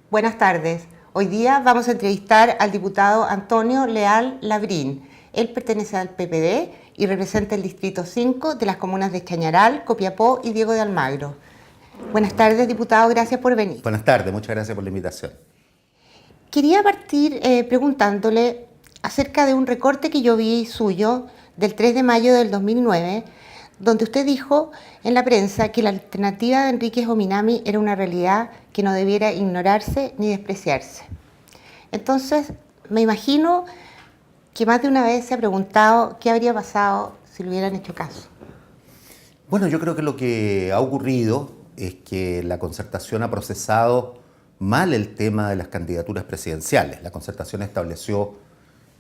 Buenas tardes. Hoy día vamos a entrevistar al diputado Antonio Leal Labrín. Él pertenece al PPD y representa el Distrito 5 de las comunas de Chañaral, Copiapó y Diego de Almagro. Buenas tardes, diputado. Gracias por venir. Buenas tardes. Muchas gracias por la invitación. Quería partir preguntándole acerca de un recorte que yo vi suyo del 3 de mayo del 2009, donde usted dijo en la prensa que la alternativa de Enríquez Ominami era una realidad que no debiera ignorarse ni despreciarse. Entonces, me imagino que más de una vez se ha preguntado qué habría pasado si le hubieran hecho caso. Bueno, yo creo que lo que ha ocurrido es que la Concertación ha procesado mal el tema de las candidaturas presidenciales. La Concertación estableció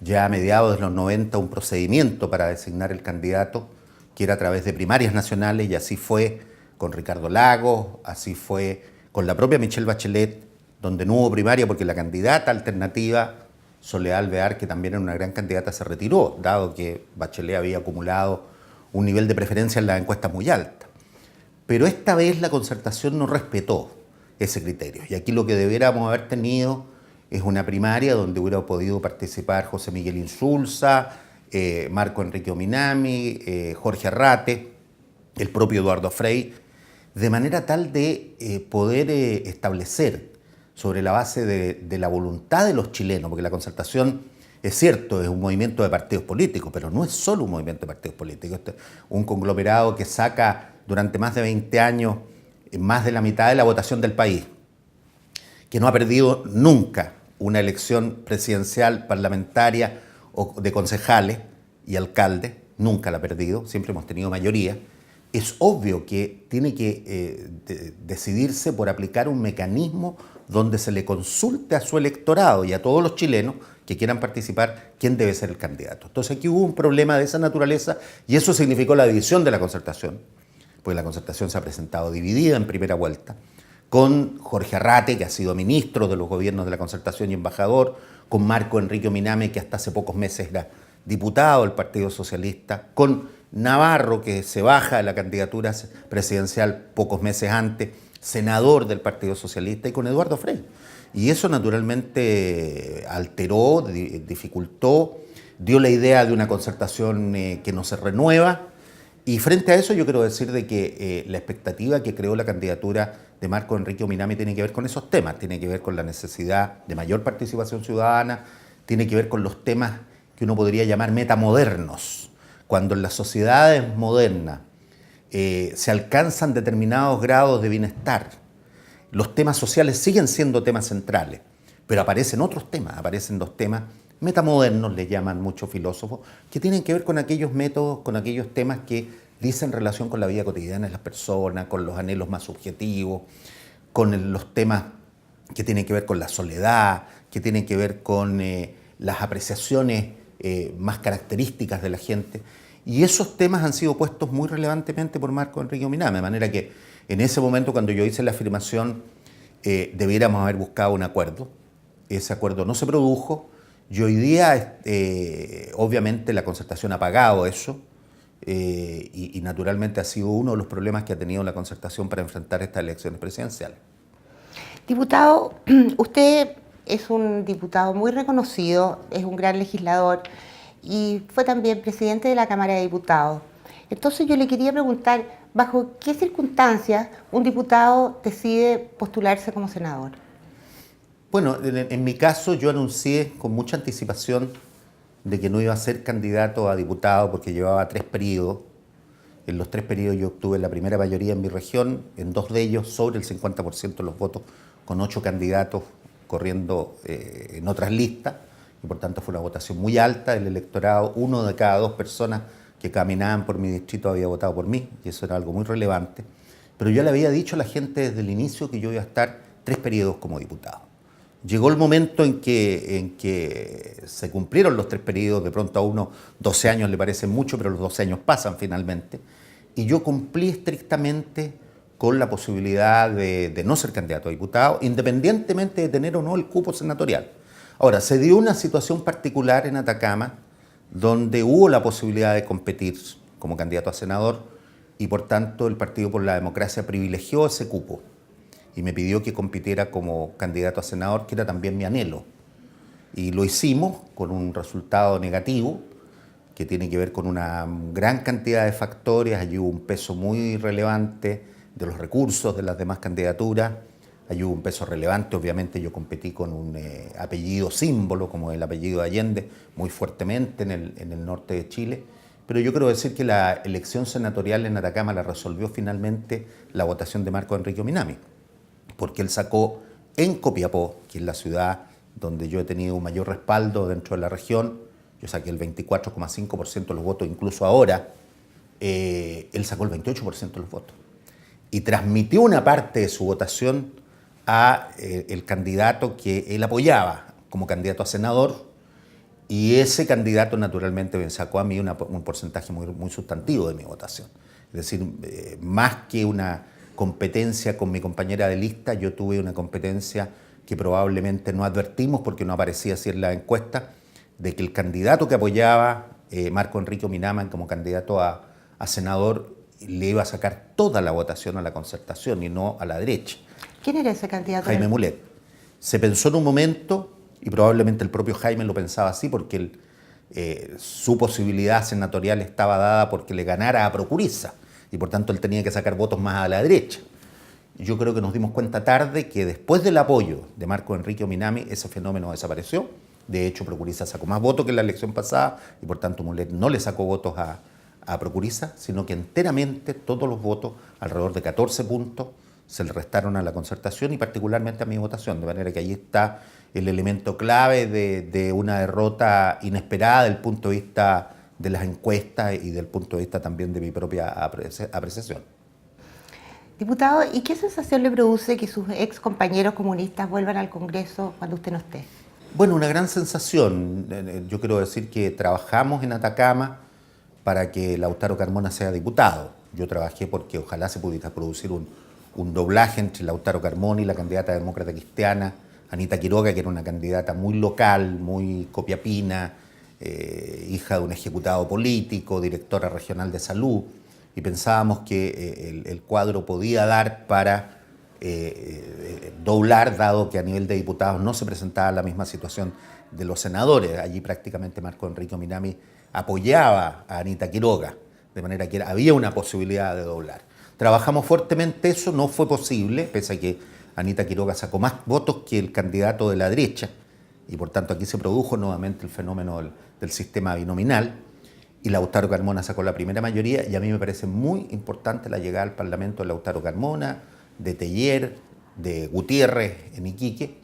ya a mediados de los 90 un procedimiento para designar el candidato que era a través de primarias nacionales, y así fue con Ricardo Lagos, así fue con la propia Michelle Bachelet, donde no hubo primaria porque la candidata alternativa, Soledad Alvear, que también era una gran candidata, se retiró, dado que Bachelet había acumulado un nivel de preferencia en la encuesta muy alta. Pero esta vez la Concertación no respetó ese criterio, y aquí lo que debiéramos haber tenido es una primaria donde hubiera podido participar José Miguel Insulza, Marco Enrique Ominami, Jorge Arrate, el propio Eduardo Frei, de manera tal de poder establecer sobre la base de la voluntad de los chilenos, porque la Concertación, es cierto, es un movimiento de partidos políticos, pero no es solo un movimiento de partidos políticos, es un conglomerado que saca durante más de 20 años más de la mitad de la votación del país, que no ha perdido nunca una elección presidencial, parlamentaria o de concejales y alcaldes, nunca la ha perdido, siempre hemos tenido mayoría. Es obvio que tiene que decidirse por aplicar un mecanismo donde se le consulte a su electorado y a todos los chilenos que quieran participar quién debe ser el candidato. Entonces aquí hubo un problema de esa naturaleza y eso significó la división de la Concertación, porque la Concertación se ha presentado dividida en primera vuelta, con Jorge Arrate, que ha sido ministro de los gobiernos de la Concertación y embajador, con Marco Enrique Ominami, que hasta hace pocos meses era diputado del Partido Socialista, con Navarro, que se baja de la candidatura presidencial pocos meses antes, senador del Partido Socialista, y con Eduardo Frei. Y eso naturalmente alteró, dificultó, dio la idea de una Concertación que no se renueva. Y frente a eso yo quiero decir de que la expectativa que creó la candidatura de Marco Enrique Ominami tiene que ver con esos temas, tiene que ver con la necesidad de mayor participación ciudadana, tiene que ver con los temas que uno podría llamar metamodernos. Cuando en las sociedades modernas se alcanzan determinados grados de bienestar, los temas sociales siguen siendo temas centrales, pero aparecen otros temas, aparecen dos temas metamodernos, le llaman muchos filósofos, que tienen que ver con aquellos métodos, con aquellos temas que dicen relación con la vida cotidiana de las personas, con los anhelos más subjetivos, con los temas que tienen que ver con la soledad, que tienen que ver con las apreciaciones más características de la gente. Y esos temas han sido puestos muy relevantemente por Marco Enrique Ominami, de manera que en ese momento, cuando yo hice la afirmación, debiéramos haber buscado un acuerdo. Ese acuerdo no se produjo. Y hoy día, obviamente, la Concertación ha pagado eso y naturalmente ha sido uno de los problemas que ha tenido la Concertación para enfrentar estas elecciones presidenciales. Diputado, usted es un diputado muy reconocido, es un gran legislador y fue también presidente de la Cámara de Diputados. Entonces yo le quería preguntar, ¿bajo qué circunstancias un diputado decide postularse como senador? Bueno, en mi caso yo anuncié con mucha anticipación de que no iba a ser candidato a diputado porque llevaba 3 periodos. En los 3 periodos yo obtuve la primera mayoría en mi región, en 2 de ellos sobre el 50% de los votos, con 8 candidatos corriendo en otras listas, y por tanto fue una votación muy alta. El electorado, 1 de cada 2 personas que caminaban por mi distrito había votado por mí, y eso era algo muy relevante. Pero yo le había dicho a la gente desde el inicio que yo iba a estar 3 periodos como diputado. Llegó el momento en que se cumplieron los 3 periodos, de pronto a uno 12 años le parecen mucho, pero los 12 años pasan finalmente, y yo cumplí estrictamente con la posibilidad de no ser candidato a diputado, independientemente de tener o no el cupo senatorial. Ahora, se dio una situación particular en Atacama, donde hubo la posibilidad de competir como candidato a senador, y por tanto el Partido por la Democracia privilegió ese cupo. y me pidió que compitiera como candidato a senador, que era también mi anhelo. Y lo hicimos con un resultado negativo, que tiene que ver con una gran cantidad de factores. Allí hubo un peso muy relevante de los recursos de las demás candidaturas. Allí hubo un peso relevante, obviamente yo competí con un apellido símbolo, como el apellido de Allende, muy fuertemente en el norte de Chile. Pero yo quiero decir que la elección senatorial en Atacama la resolvió finalmente la votación de Marco Enrique Minami, porque él sacó en Copiapó, que es la ciudad donde yo he tenido un mayor respaldo dentro de la región, yo saqué el 24,5% de los votos, incluso ahora, él sacó el 28% de los votos. Y transmitió una parte de su votación a el candidato que él apoyaba como candidato a senador, y ese candidato naturalmente me sacó a mí un porcentaje muy sustantivo de mi votación. Es decir, más que una competencia con mi compañera de lista, yo tuve una competencia que probablemente no advertimos porque no aparecía así en la encuesta, de que el candidato que apoyaba Marco Enrique Minami como candidato a senador le iba a sacar toda la votación a la Concertación y no a la derecha. ¿Quién era ese candidato? Jaime Mulet. Se pensó en un momento, y probablemente el propio Jaime lo pensaba así, porque su posibilidad senatorial estaba dada porque le ganara a Procuriza, y por tanto él tenía que sacar votos más a la derecha. Yo creo que nos dimos cuenta tarde que después del apoyo de Marco Enrique Minami, ese fenómeno desapareció. De hecho, Procuriza sacó más votos que en la elección pasada, y por tanto Mulet no le sacó votos a Procuriza, sino que enteramente todos los votos, alrededor de 14 puntos, se le restaron a la Concertación y particularmente a mi votación, de manera que ahí está el elemento clave de una derrota inesperada desde el punto de vista de las encuestas y del punto de vista también de mi propia apreciación. Diputado, ¿y qué sensación le produce que sus ex compañeros comunistas vuelvan al Congreso cuando usted no esté? Bueno, una gran sensación. Yo quiero decir que trabajamos en Atacama para que Lautaro Carmona sea diputado. Yo trabajé porque ojalá se pudiera producir un doblaje entre Lautaro Carmona y la candidata demócrata cristiana, Anita Quiroga, que era una candidata muy local, muy copiapina, hija de un ejecutado político, directora regional de salud, y pensábamos que el cuadro podía dar para doblar, dado que a nivel de diputados no se presentaba la misma situación de los senadores. Allí prácticamente Marco Enrique Minami apoyaba a Anita Quiroga, de manera que había una posibilidad de doblar. Trabajamos fuertemente eso, no fue posible, pese a que Anita Quiroga sacó más votos que el candidato de la derecha, y por tanto aquí se produjo nuevamente el fenómeno del sistema binominal, y Lautaro Carmona sacó la primera mayoría, y a mí me parece muy importante la llegada al Parlamento de Lautaro Carmona, de Teller, de Gutiérrez en Iquique,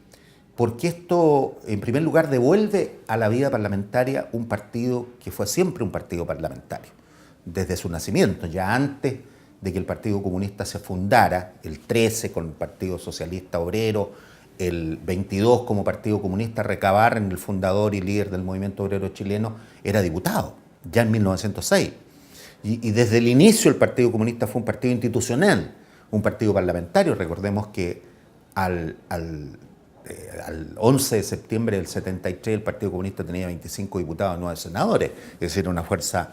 porque esto, en primer lugar, devuelve a la vida parlamentaria un partido que fue siempre un partido parlamentario, desde su nacimiento, ya antes de que el Partido Comunista se fundara, el 13 con el Partido Socialista Obrero, el 22 como Partido Comunista, Recabar, en el fundador y líder del movimiento obrero chileno, era diputado, ya en 1906. Y desde el inicio el Partido Comunista fue un partido institucional, un partido parlamentario. Recordemos que al 11 de septiembre del 73 el Partido Comunista tenía 25 diputados, 9 senadores, es decir, una fuerza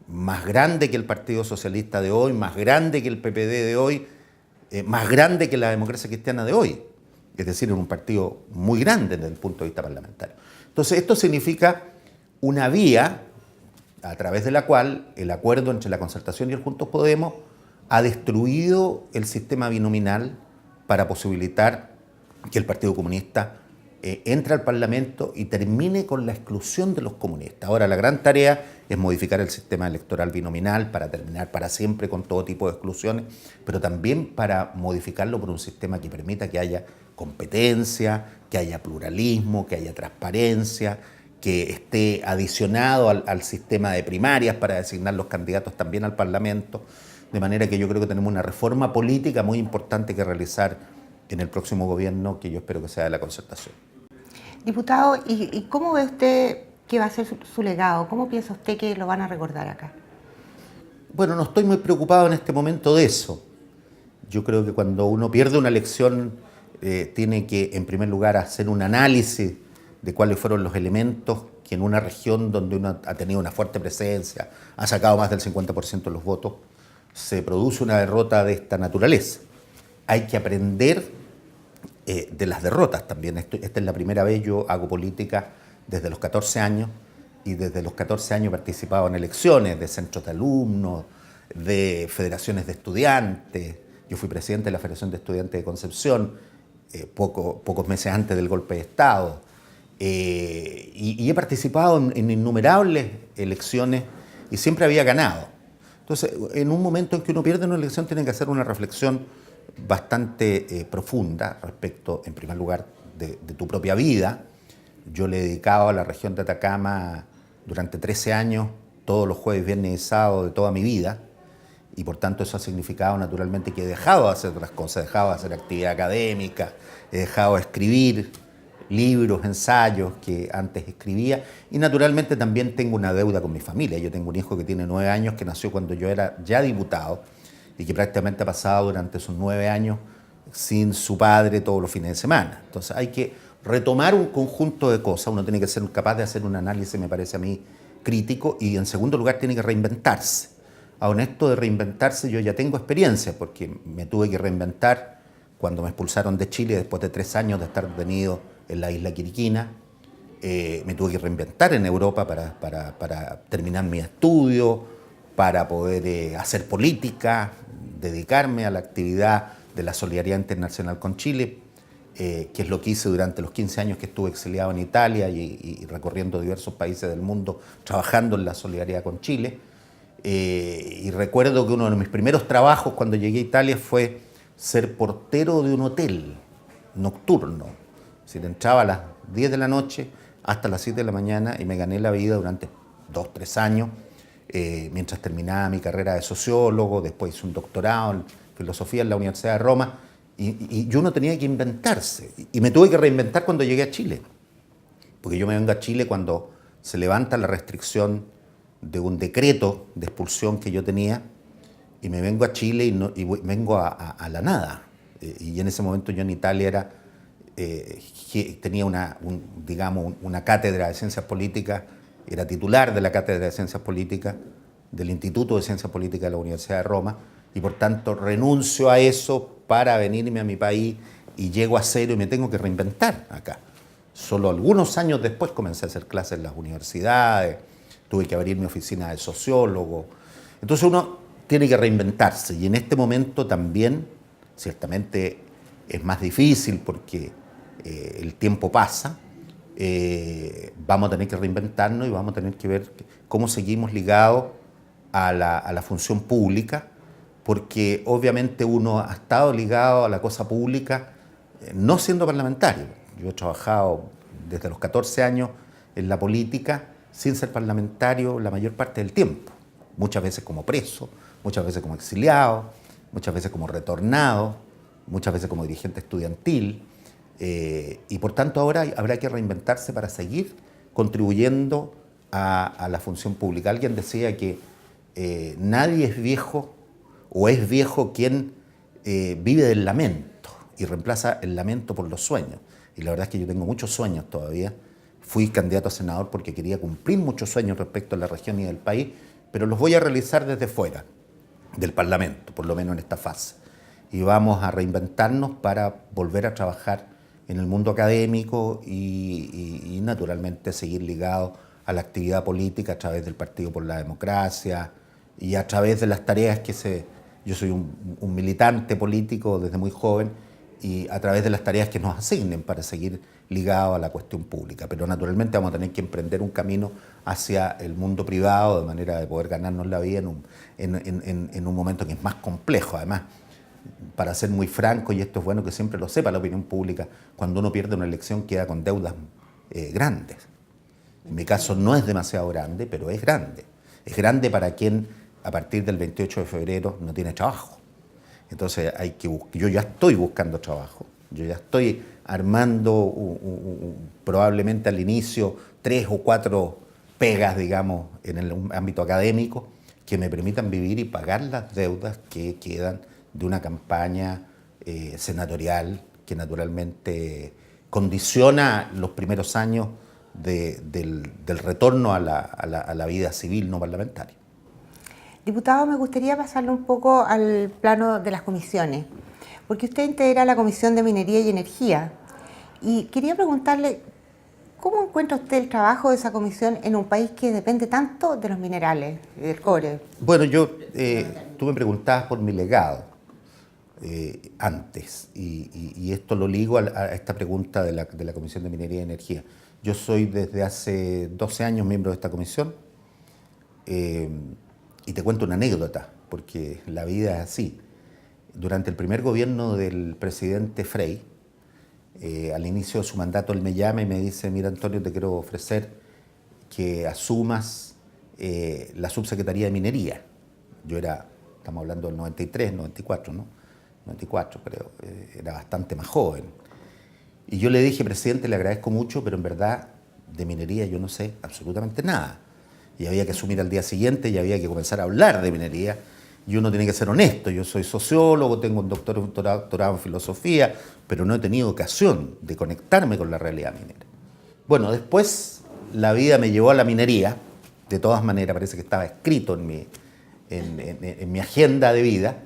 más grande que el Partido Socialista de hoy, más grande que el PPD de hoy, más grande que la democracia cristiana de hoy. Es decir, era un partido muy grande desde el punto de vista parlamentario. Entonces, esto significa una vía a través de la cual el acuerdo entre la Concertación y el Juntos Podemos ha destruido el sistema binominal para posibilitar que el Partido Comunista entre al Parlamento y termine con la exclusión de los comunistas. Ahora, la gran tarea es modificar el sistema electoral binominal para terminar para siempre con todo tipo de exclusiones, pero también para modificarlo por un sistema que permita que haya competencia, que haya pluralismo, que haya transparencia, que esté adicionado al sistema de primarias para designar los candidatos también al Parlamento, de manera que yo creo que tenemos una reforma política muy importante que realizar en el próximo gobierno, que yo espero que sea de la Concertación. Diputado, ¿y cómo ve usted que va a ser su legado? ¿Cómo piensa usted que lo van a recordar acá? Bueno, no estoy muy preocupado en este momento de eso. Yo creo que cuando uno pierde una elección tiene que, en primer lugar, hacer un análisis de cuáles fueron los elementos que en una región donde uno ha tenido una fuerte presencia, ha sacado más del 50% de los votos, se produce una derrota de esta naturaleza. hay que aprender de las derrotas también. Esta es la primera vez yo hago política desde los 14 años y desde los 14 años he participado en elecciones de centros de alumnos, de federaciones de estudiantes. Yo fui presidente de la Federación de Estudiantes de Concepción pocos meses antes del golpe de Estado. Y he participado en innumerables elecciones y siempre había ganado. Entonces, en un momento en que uno pierde una elección, tiene que hacer una reflexión bastante profunda respecto, en primer lugar, de tu propia vida. Yo le he dedicado a la región de Atacama durante 13 años, todos los jueves, viernes y sábados de toda mi vida, y por tanto eso ha significado naturalmente que he dejado de hacer otras cosas, he dejado de hacer actividad académica, he dejado de escribir libros, ensayos que antes escribía, y naturalmente también tengo una deuda con mi familia. Yo tengo un hijo que tiene 9 años, que nació cuando yo era ya diputado, y que prácticamente ha pasado durante esos 9 años sin su padre todos los fines de semana. Entonces hay que retomar un conjunto de cosas, uno tiene que ser capaz de hacer un análisis, me parece a mí, crítico, y en segundo lugar tiene que reinventarse. Aun esto de reinventarse yo ya tengo experiencia, porque me tuve que reinventar cuando me expulsaron de Chile después de 3 años de estar detenido en la isla Quiriquina. Me tuve que reinventar en Europa para terminar mi estudio, para poder hacer política, dedicarme a la actividad de la solidaridad internacional con Chile, que es lo que hice durante los 15 años que estuve exiliado en Italia y recorriendo diversos países del mundo, trabajando en la solidaridad con Chile. Y recuerdo que uno de mis primeros trabajos cuando llegué a Italia fue ser portero de un hotel nocturno. Si entraba a las 10 de la noche hasta las 7 de la mañana y me gané la vida durante 2 o 3 años, mientras terminaba mi carrera de sociólogo, después hice un doctorado en filosofía en la Universidad de Roma, y uno tenía que inventarse. Y me tuve que reinventar cuando llegué a Chile, porque yo me vengo a Chile cuando se levanta la restricción de un decreto de expulsión que yo tenía, y me vengo a Chile y vengo a la nada. Y en ese momento yo en Italia tenía una cátedra de ciencias políticas, era titular de la cátedra de ciencias políticas del Instituto de Ciencias Políticas de la Universidad de Roma, y por tanto renuncio a eso para venirme a mi país y llego a cero y me tengo que reinventar acá. Solo algunos años después comencé a hacer clases en las universidades, tuve que abrir mi oficina de sociólogo. Entonces uno tiene que reinventarse, y en este momento también, ciertamente es más difícil porque el tiempo pasa, vamos a tener que reinventarnos y vamos a tener que ver cómo seguimos ligados a la función pública, porque obviamente uno ha estado ligado a la cosa pública no siendo parlamentario. Yo he trabajado desde los 14 años en la política sin ser parlamentario la mayor parte del tiempo, muchas veces como preso, muchas veces como exiliado, muchas veces como retornado, muchas veces como dirigente estudiantil, y por tanto ahora habrá que reinventarse para seguir contribuyendo a la función pública. Alguien decía que nadie es viejo, o es viejo quien vive del lamento y reemplaza el lamento por los sueños. Y la verdad es que yo tengo muchos sueños todavía. Fui candidato a senador porque quería cumplir muchos sueños respecto a la región y del país, pero los voy a realizar desde fuera del Parlamento, por lo menos en esta fase. Y vamos a reinventarnos para volver a trabajar en el mundo académico y naturalmente seguir ligado a la actividad política a través del Partido por la Democracia y a través de las tareas yo soy un militante político desde muy joven, y a través de las tareas que nos asignen para seguir ligado a la cuestión pública. Pero naturalmente vamos a tener que emprender un camino hacia el mundo privado de manera de poder ganarnos la vida en un momento que es más complejo. Además, para ser muy franco, y esto es bueno que siempre lo sepa la opinión pública, cuando uno pierde una elección queda con deudas grandes. En mi caso no es demasiado grande, pero es grande. Es grande para quien a partir del 28 de febrero no tiene trabajo. Entonces yo ya estoy buscando trabajo, yo ya estoy armando probablemente al inicio 3 o 4 pegas, digamos, en el ámbito académico que me permitan vivir y pagar las deudas que quedan de una campaña senatorial que naturalmente condiciona los primeros años del retorno a la vida civil no parlamentaria. Diputado, me gustaría pasarle un poco al plano de las comisiones, porque usted integra la Comisión de Minería y Energía. Y quería preguntarle, ¿cómo encuentra usted el trabajo de esa comisión en un país que depende tanto de los minerales, del cobre? Bueno, tú me preguntabas por mi legado antes, y esto lo ligo a esta pregunta de la Comisión de Minería y Energía. Yo soy desde hace 12 años miembro de esta comisión, y te cuento una anécdota, porque la vida es así. Durante el primer gobierno del presidente Frei, al inicio de su mandato, él me llama y me dice: mira, Antonio, te quiero ofrecer que asumas la subsecretaría de Minería. Estamos hablando del 93, 94, ¿no? 94, creo, era bastante más joven. Y yo le dije: presidente, le agradezco mucho, pero en verdad de minería yo no sé absolutamente nada. Y había que asumir al día siguiente y había que comenzar a hablar de minería. Y uno tiene que ser honesto. Yo soy sociólogo, tengo un doctorado en filosofía, pero no he tenido ocasión de conectarme con la realidad minera. Bueno, después la vida me llevó a la minería. De todas maneras, parece que estaba escrito en mi agenda de vida,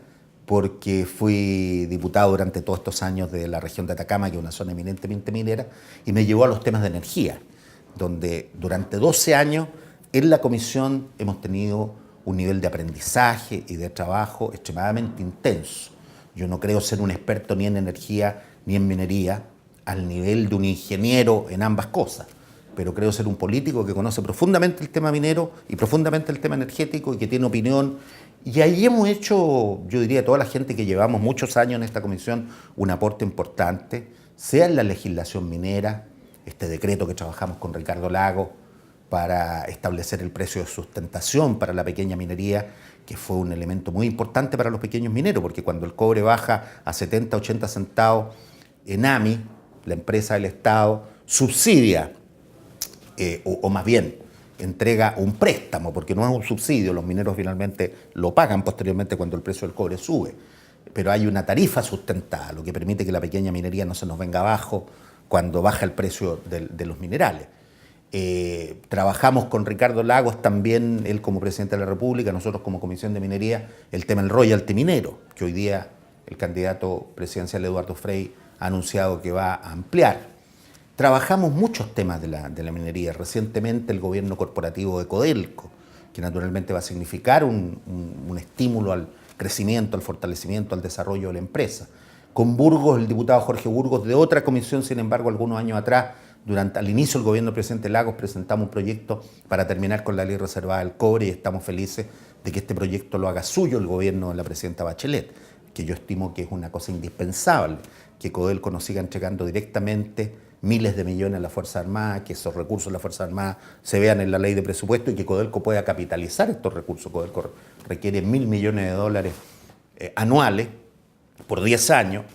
porque fui diputado durante todos estos años de la región de Atacama, que es una zona eminentemente minera, y me llevó a los temas de energía, donde durante 12 años en la comisión hemos tenido un nivel de aprendizaje y de trabajo extremadamente intenso. Yo no creo ser un experto ni en energía ni en minería, al nivel de un ingeniero en ambas cosas, pero creo ser un político que conoce profundamente el tema minero y profundamente el tema energético y que tiene opinión. Y ahí hemos hecho, yo diría, toda la gente que llevamos muchos años en esta comisión, un aporte importante, sea en la legislación minera, este decreto que trabajamos con Ricardo Lagos para establecer el precio de sustentación para la pequeña minería, que fue un elemento muy importante para los pequeños mineros, porque cuando el cobre baja a 70, 80 centavos, ENAMI, la empresa del Estado, subsidia, o más bien entrega un préstamo, porque no es un subsidio, los mineros finalmente lo pagan posteriormente cuando el precio del cobre sube, pero hay una tarifa sustentada, lo que permite que la pequeña minería no se nos venga abajo cuando baja el precio de los minerales. Trabajamos con Ricardo Lagos también, él como presidente de la República, nosotros como Comisión de Minería, el tema del royalty minero, que hoy día el candidato presidencial Eduardo Frei ha anunciado que va a ampliar. Trabajamos muchos temas de la minería. Recientemente el gobierno corporativo de Codelco, que naturalmente va a significar un estímulo al crecimiento, al fortalecimiento, al desarrollo de la empresa. Con Burgos, el diputado Jorge Burgos, de otra comisión, sin embargo, algunos años atrás, al inicio del gobierno del presidente Lagos, presentamos un proyecto para terminar con la ley reservada del cobre, y estamos felices de que este proyecto lo haga suyo el gobierno de la presidenta Bachelet, que yo estimo que es una cosa indispensable, que Codelco nos siga entregando directamente miles de millones a la Fuerza Armada, que esos recursos de la Fuerza Armada se vean en la ley de presupuesto y que Codelco pueda capitalizar estos recursos. Codelco requiere $1.000 millones anuales por 10 años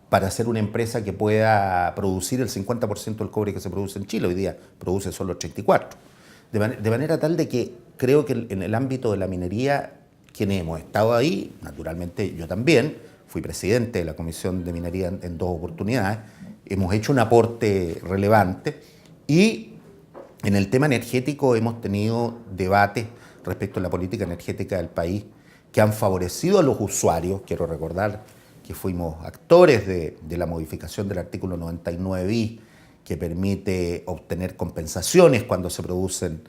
para ser una empresa que pueda producir el 50% del cobre que se produce en Chile. Hoy día produce solo el 34%. De manera tal de que creo que en el ámbito de la minería, quienes hemos estado ahí, naturalmente yo también, fui presidente de la Comisión de Minería en 2 oportunidades, hemos hecho un aporte relevante, y en el tema energético hemos tenido debates respecto a la política energética del país que han favorecido a los usuarios. Quiero recordar que fuimos actores de la modificación del artículo 99 bis, que permite obtener compensaciones cuando se producen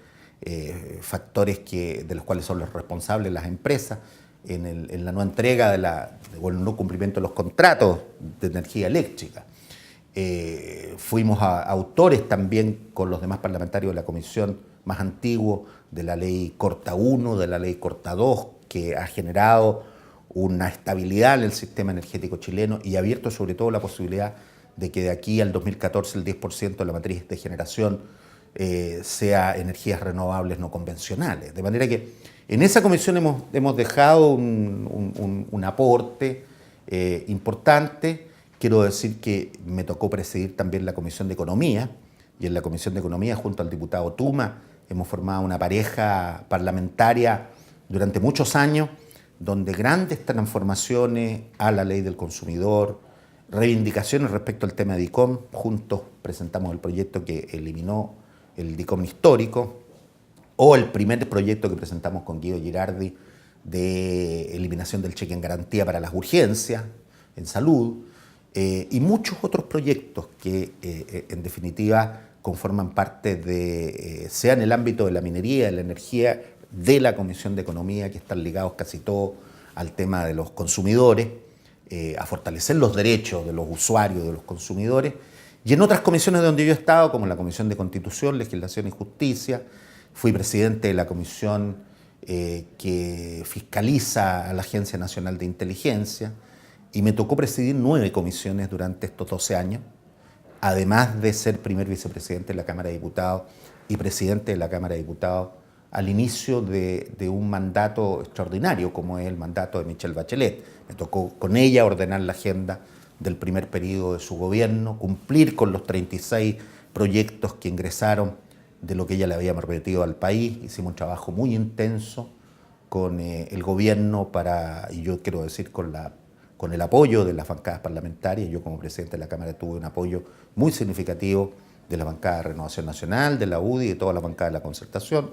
factores de los cuales son los responsables las empresas en la no entrega o el no cumplimiento de los contratos de energía eléctrica. Fuimos autores también con los demás parlamentarios de la comisión más antiguo de la ley Corta 1, de la ley Corta 2, que ha generado una estabilidad en el sistema energético chileno y ha abierto sobre todo la posibilidad de que de aquí al 2014 el 10% de la matriz de generación sea energías renovables no convencionales. De manera que en esa comisión hemos dejado un aporte importante. Quiero decir que me tocó presidir también la Comisión de Economía, y en la Comisión de Economía, junto al diputado Tuma, hemos formado una pareja parlamentaria durante muchos años, donde grandes transformaciones a la ley del consumidor, reivindicaciones respecto al tema de DICOM, juntos presentamos el proyecto que eliminó el DICOM histórico, o el primer proyecto que presentamos con Guido Girardi de eliminación del cheque en garantía para las urgencias, en salud, y muchos otros proyectos que en definitiva conforman parte de, sea en el ámbito de la minería, de la energía, de la Comisión de Economía, que están ligados casi todos al tema de los consumidores, a fortalecer los derechos de los usuarios, de los consumidores, y en otras comisiones donde yo he estado, como la Comisión de Constitución, Legislación y Justicia, fui presidente de la comisión que fiscaliza a la Agencia Nacional de Inteligencia, y me tocó presidir 9 comisiones durante estos 12 años, además de ser primer vicepresidente de la Cámara de Diputados y presidente de la Cámara de Diputados al inicio de un mandato extraordinario como es el mandato de Michelle Bachelet. Me tocó con ella ordenar la agenda del primer periodo de su gobierno, cumplir con los 36 proyectos que ingresaron de lo que ella le había prometido al país. Hicimos un trabajo muy intenso con el gobierno y yo quiero decir con el apoyo de las bancadas parlamentarias. Yo como presidente de la Cámara tuve un apoyo muy significativo de la bancada de Renovación Nacional, de la UDI y de toda la bancada de la Concertación,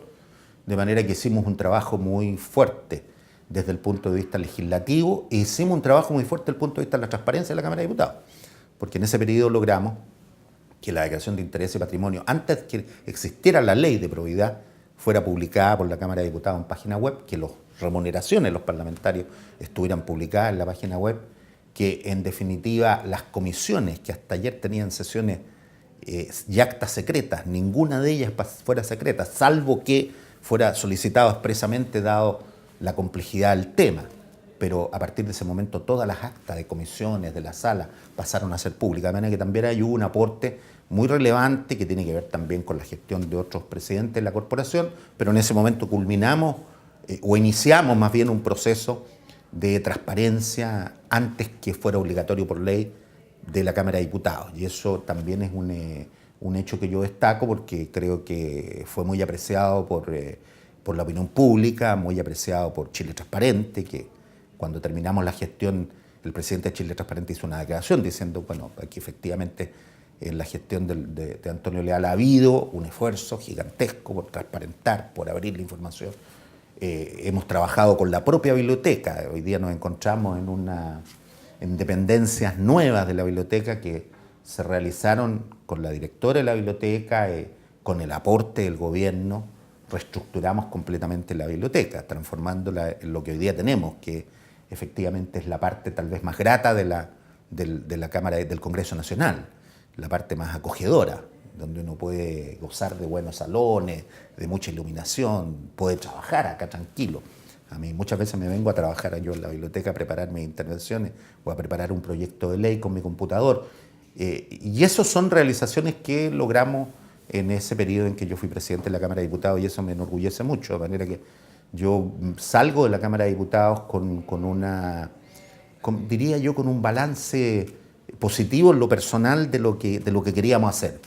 de manera que hicimos un trabajo muy fuerte desde el punto de vista legislativo e hicimos un trabajo muy fuerte desde el punto de vista de la transparencia de la Cámara de Diputados, porque en ese periodo logramos que la declaración de interés y patrimonio, antes que existiera la ley de probidad, fuera publicada por la Cámara de Diputados en página web, que las remuneraciones de los parlamentarios estuvieran publicadas en la página web, que en definitiva las comisiones que hasta ayer tenían sesiones y actas secretas, ninguna de ellas fuera secreta, salvo que fuera solicitado expresamente dado la complejidad del tema. Pero a partir de ese momento todas las actas de comisiones de la sala pasaron a ser públicas, de manera que también hay un aporte muy relevante que tiene que ver también con la gestión de otros presidentes de la corporación, pero en ese momento culminamos o iniciamos más bien un proceso de transparencia antes que fuera obligatorio por ley de la Cámara de Diputados, y eso también es un hecho que yo destaco porque creo que fue muy apreciado por la opinión pública, muy apreciado por Chile Transparente, que cuando terminamos la gestión, el presidente de Chile Transparente hizo una declaración diciendo, bueno, que efectivamente en la gestión de Antonio Leal ha habido un esfuerzo gigantesco por transparentar, por abrir la información. Hemos trabajado con la propia biblioteca. Hoy día nos encontramos en dependencias nuevas de la biblioteca que se realizaron con la directora de la biblioteca, con el aporte del gobierno. Reestructuramos completamente la biblioteca, transformándola en lo que hoy día tenemos, que efectivamente es la parte tal vez más grata de la Cámara del Congreso Nacional, la parte más acogedora, donde uno puede gozar de buenos salones, de mucha iluminación, puede trabajar acá tranquilo. A mí muchas veces me vengo a trabajar yo en la biblioteca a preparar mis intervenciones o a preparar un proyecto de ley con mi computador. Y esas son realizaciones que logramos en ese periodo en que yo fui presidente de la Cámara de Diputados, y eso me enorgullece mucho, de manera que yo salgo de la Cámara de Diputados diría yo, con un balance positivo en lo personal de lo que queríamos hacer.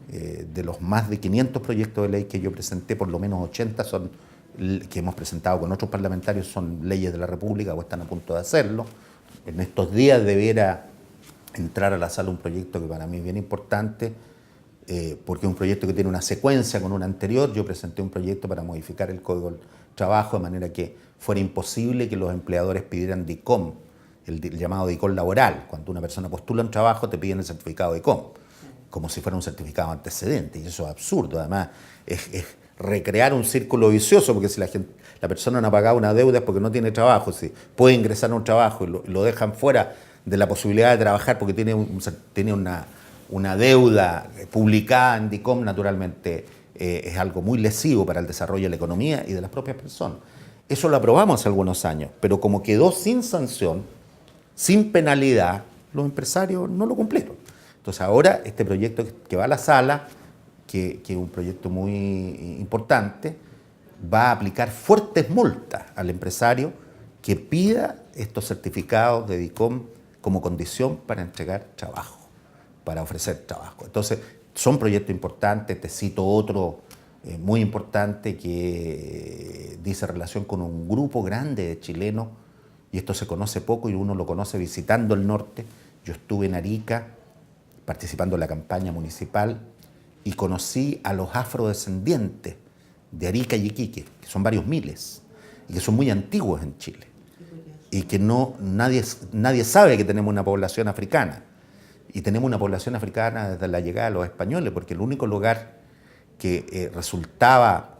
De los más de 500 proyectos de ley que yo presenté, por lo menos 80 que hemos presentado con otros parlamentarios son leyes de la República o están a punto de hacerlo. En estos días debiera entrar a la sala un proyecto que para mí es bien importante, porque es un proyecto que tiene una secuencia con un anterior. Yo presenté un proyecto para modificar el Código del Trabajo de manera que fuera imposible que los empleadores pidieran DICOM, el llamado DICOM laboral. Cuando una persona postula un trabajo te piden el certificado DICOM, como si fuera un certificado antecedente, y eso es absurdo. Además, es recrear un círculo vicioso, porque si la persona no ha pagado una deuda es porque no tiene trabajo. Si puede ingresar a un trabajo y lo dejan fuera de la posibilidad de trabajar porque tiene una deuda publicada en DICOM, naturalmente es algo muy lesivo para el desarrollo de la economía y de las propias personas. Eso lo aprobamos hace algunos años, pero como quedó sin sanción, sin penalidad, los empresarios no lo cumplieron. Entonces ahora este proyecto que va a la sala, que es un proyecto muy importante, va a aplicar fuertes multas al empresario que pida estos certificados de DICOM como condición para entregar trabajo, para ofrecer trabajo. Entonces son proyectos importantes. Te cito otro muy importante que dice relación con un grupo grande de chilenos, y esto se conoce poco y uno lo conoce visitando el norte. Yo estuve en Arica participando en la campaña municipal y conocí a los afrodescendientes de Arica y Iquique, que son varios miles y que son muy antiguos en Chile. y que nadie sabe que tenemos una población africana. Y tenemos una población africana desde la llegada de los españoles, porque el único lugar que resultaba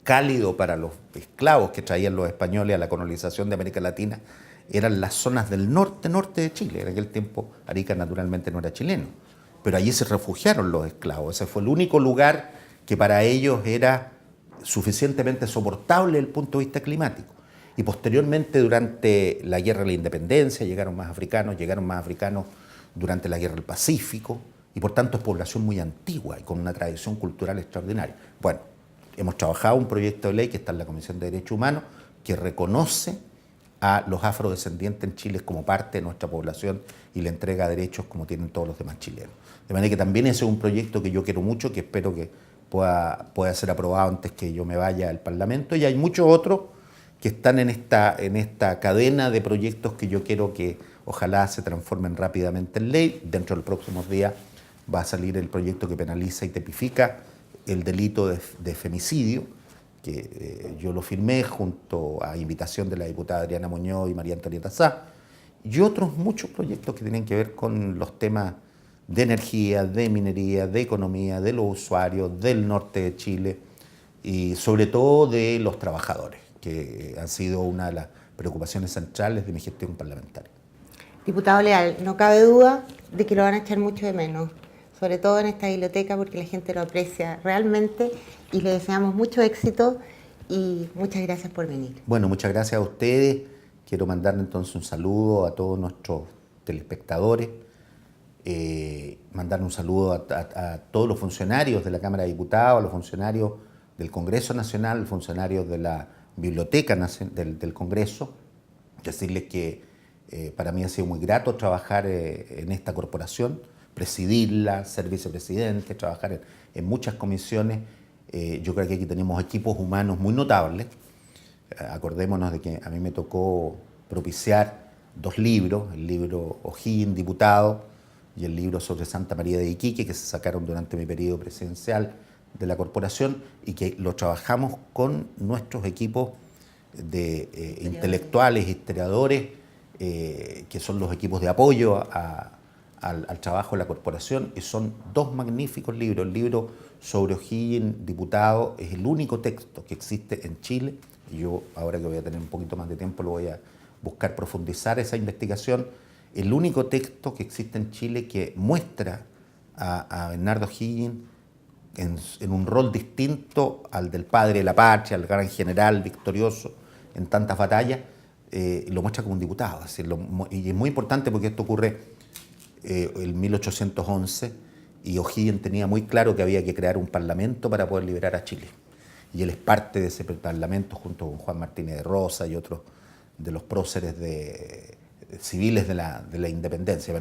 cálido para los esclavos que traían los españoles a la colonización de América Latina eran las zonas del norte de Chile. En aquel tiempo Arica naturalmente no era chileno, pero allí se refugiaron los esclavos. Ese fue el único lugar que para ellos era suficientemente soportable desde el punto de vista climático. Y posteriormente, durante la Guerra de la Independencia, llegaron más africanos durante la Guerra del Pacífico, y por tanto es población muy antigua y con una tradición cultural extraordinaria. Bueno, hemos trabajado un proyecto de ley que está en la Comisión de Derechos Humanos que reconoce a los afrodescendientes en Chile como parte de nuestra población y le entrega derechos como tienen todos los demás chilenos. De manera que también ese es un proyecto que yo quiero mucho, que espero que pueda ser aprobado antes que yo me vaya al Parlamento, y hay muchos otros que están en esta cadena de proyectos que yo quiero que ojalá se transformen rápidamente en ley. Dentro de los próximos días va a salir el proyecto que penaliza y tipifica el delito de femicidio, que yo lo firmé junto a invitación de la diputada Adriana Muñoz y María Antonieta Sá, y otros muchos proyectos que tienen que ver con los temas de energía, de minería, de economía, de los usuarios, del norte de Chile y sobre todo de los trabajadores, que han sido una de las preocupaciones centrales de mi gestión parlamentaria. Diputado Leal, no cabe duda de que lo van a echar mucho de menos, sobre todo en esta biblioteca, porque la gente lo aprecia realmente y le deseamos mucho éxito y muchas gracias por venir. Bueno, muchas gracias a ustedes. Quiero mandarle entonces un saludo a todos nuestros telespectadores, mandarle un saludo a todos los funcionarios de la Cámara de Diputados, a los funcionarios del Congreso Nacional, los funcionarios de la Biblioteca del Congreso, decirles que para mí ha sido muy grato trabajar en esta corporación, presidirla, ser vicepresidente, trabajar en muchas comisiones. Yo creo que aquí tenemos equipos humanos muy notables. Acordémonos de que a mí me tocó propiciar 2 libros, el libro O'Higgins, diputado, y el libro sobre Santa María de Iquique, que se sacaron durante mi periodo presidencial de la corporación, y que lo trabajamos con nuestros equipos de intelectuales, historiadores, que son los equipos de apoyo al trabajo de la corporación, y son 2 magníficos libros. El libro sobre O'Higgins, diputado, es el único texto que existe en Chile, y yo ahora que voy a tener un poquito más de tiempo lo voy a buscar profundizar esa investigación. El único texto que existe en Chile que muestra a Bernardo O'Higgins en un rol distinto al del padre de la patria, al gran general victorioso en tantas batallas, lo muestra como un diputado. Y es muy importante porque esto ocurre en 1811 y O'Higgins tenía muy claro que había que crear un parlamento para poder liberar a Chile. Y él es parte de ese parlamento junto con Juan Martínez de Rosa y otros de los próceres civiles de la independencia.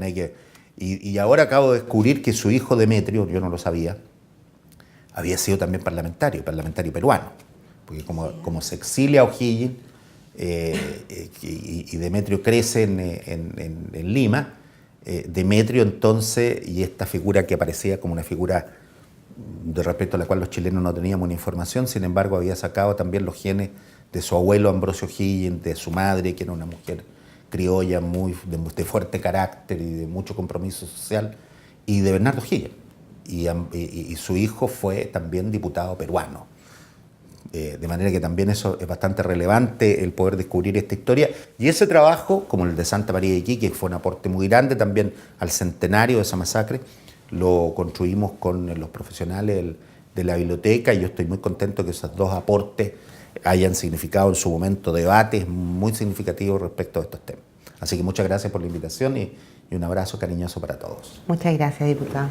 Y ahora acabo de descubrir que su hijo Demetrio, yo no lo sabía, había sido también parlamentario peruano, porque como se exilia O'Higgins y Demetrio crece en Lima, Demetrio entonces, y esta figura que aparecía como una figura de respecto a la cual los chilenos no teníamos ni información, sin embargo había sacado también los genes de su abuelo Ambrosio O'Higgins, de su madre, que era una mujer criolla de fuerte carácter y de mucho compromiso social, y de Bernardo O'Higgins. Y su hijo fue también diputado peruano. De manera que también eso es bastante relevante, el poder descubrir esta historia. Y ese trabajo, como el de Santa María de Iquique, que fue un aporte muy grande también al centenario de esa masacre, lo construimos con los profesionales de la biblioteca, y yo estoy muy contento que esos 2 aportes hayan significado en su momento debates muy significativos respecto a estos temas. Así que muchas gracias por la invitación y un abrazo cariñoso para todos. Muchas gracias, diputado.